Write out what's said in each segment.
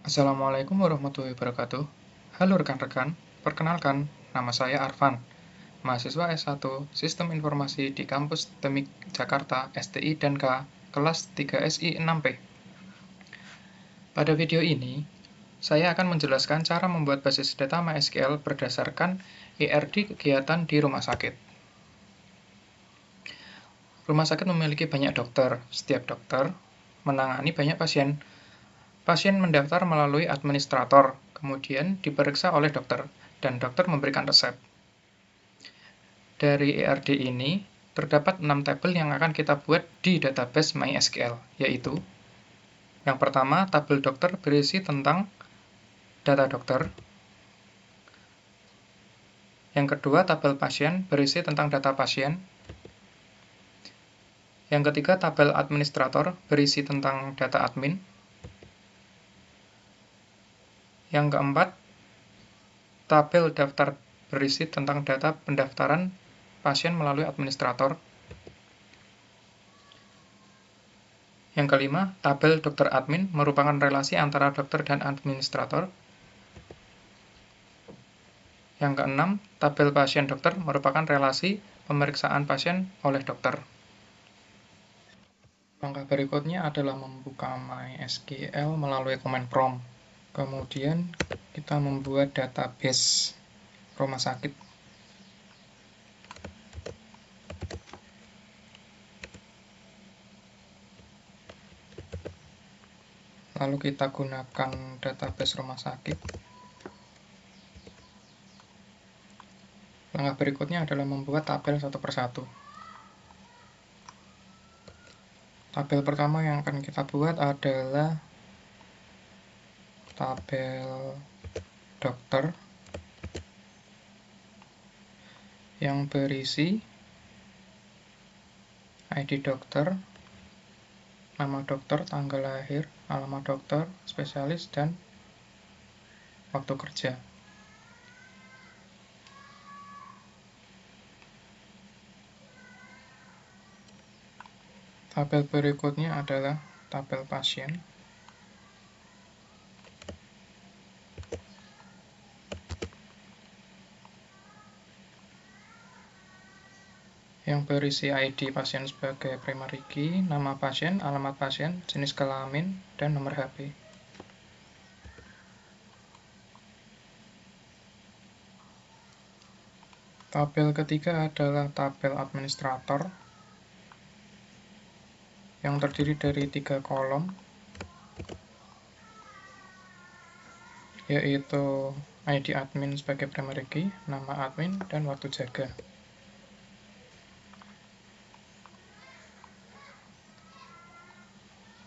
Assalamualaikum warahmatullahi wabarakatuh. Halo rekan-rekan, perkenalkan, nama saya Arfan, mahasiswa S1 Sistem Informasi di Kampus Temik Jakarta STI dan K, kelas 3SI 6P. Pada video ini, saya akan menjelaskan cara membuat basis data MySQL berdasarkan ERD kegiatan di rumah sakit. Rumah sakit memiliki banyak dokter. Setiap dokter menangani banyak pasien. Pasien mendaftar melalui administrator, kemudian diperiksa oleh dokter, dan dokter memberikan resep. Dari ERD ini, terdapat 6 tabel yang akan kita buat di database MySQL, yaitu yang pertama, tabel dokter berisi tentang data dokter. Yang kedua, tabel pasien berisi tentang data pasien. Yang ketiga, tabel administrator berisi tentang data admin. Yang keempat, tabel daftar berisi tentang data pendaftaran pasien melalui administrator. Yang kelima, tabel dokter admin merupakan relasi antara dokter dan administrator. Yang keenam, tabel pasien dokter merupakan relasi pemeriksaan pasien oleh dokter. Langkah berikutnya adalah membuka MySQL melalui command prompt. Kemudian kita membuat database rumah sakit. Lalu kita gunakan database rumah sakit. Langkah berikutnya adalah membuat tabel satu persatu. Tabel pertama yang akan kita buat adalah tabel dokter yang berisi ID dokter, nama dokter, tanggal lahir, alamat dokter, spesialis, dan waktu kerja. Tabel berikutnya adalah tabel pasien. Yang berisi ID pasien sebagai primary key, nama pasien, alamat pasien, jenis kelamin, dan nomor HP. Tabel ketiga adalah tabel administrator yang terdiri dari 3 kolom, yaitu ID admin sebagai primary key, nama admin, dan waktu jaga.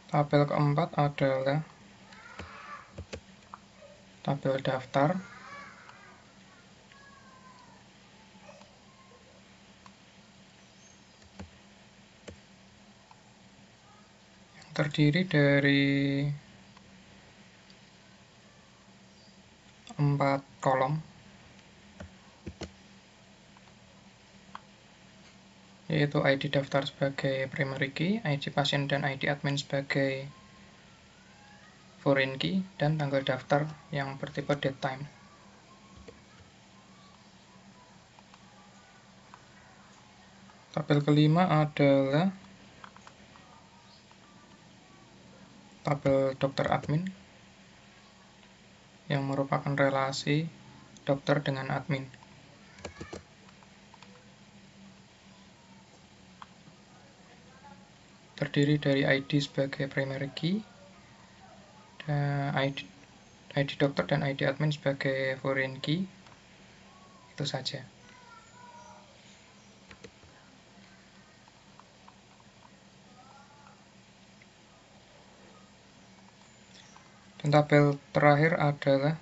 Tabel keempat adalah tabel daftar yang terdiri dari 4 kolom, yaitu ID daftar sebagai primary key, ID pasien dan ID admin sebagai foreign key, dan tanggal daftar yang bertipe date time. Tabel kelima adalah tabel dokter admin yang merupakan relasi dokter dengan admin. Terdiri dari ID sebagai primary key, ID dokter dan ID admin sebagai foreign key. Itu saja. Dan tabel terakhir adalah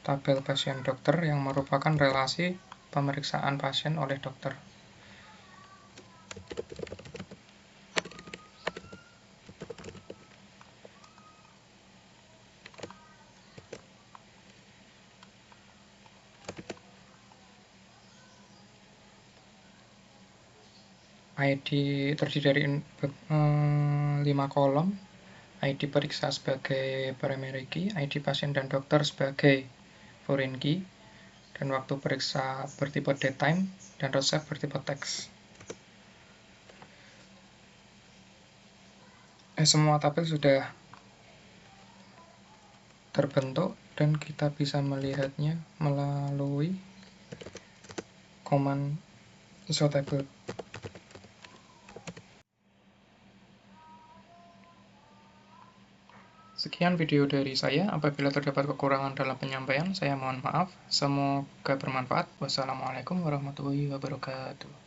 tabel pasien dokter yang merupakan relasi pemeriksaan pasien oleh dokter. ID terdiri dari 5 kolom, ID periksa sebagai primary key, ID pasien dan dokter sebagai foreign key, dan waktu periksa bertipe datetime, dan resep bertipe teks. Semua tabel sudah terbentuk dan kita bisa melihatnya melalui command isotable. Sekian video dari saya. Apabila terdapat kekurangan dalam penyampaian, saya mohon maaf. Semoga bermanfaat. Wassalamualaikum warahmatullahi wabarakatuh.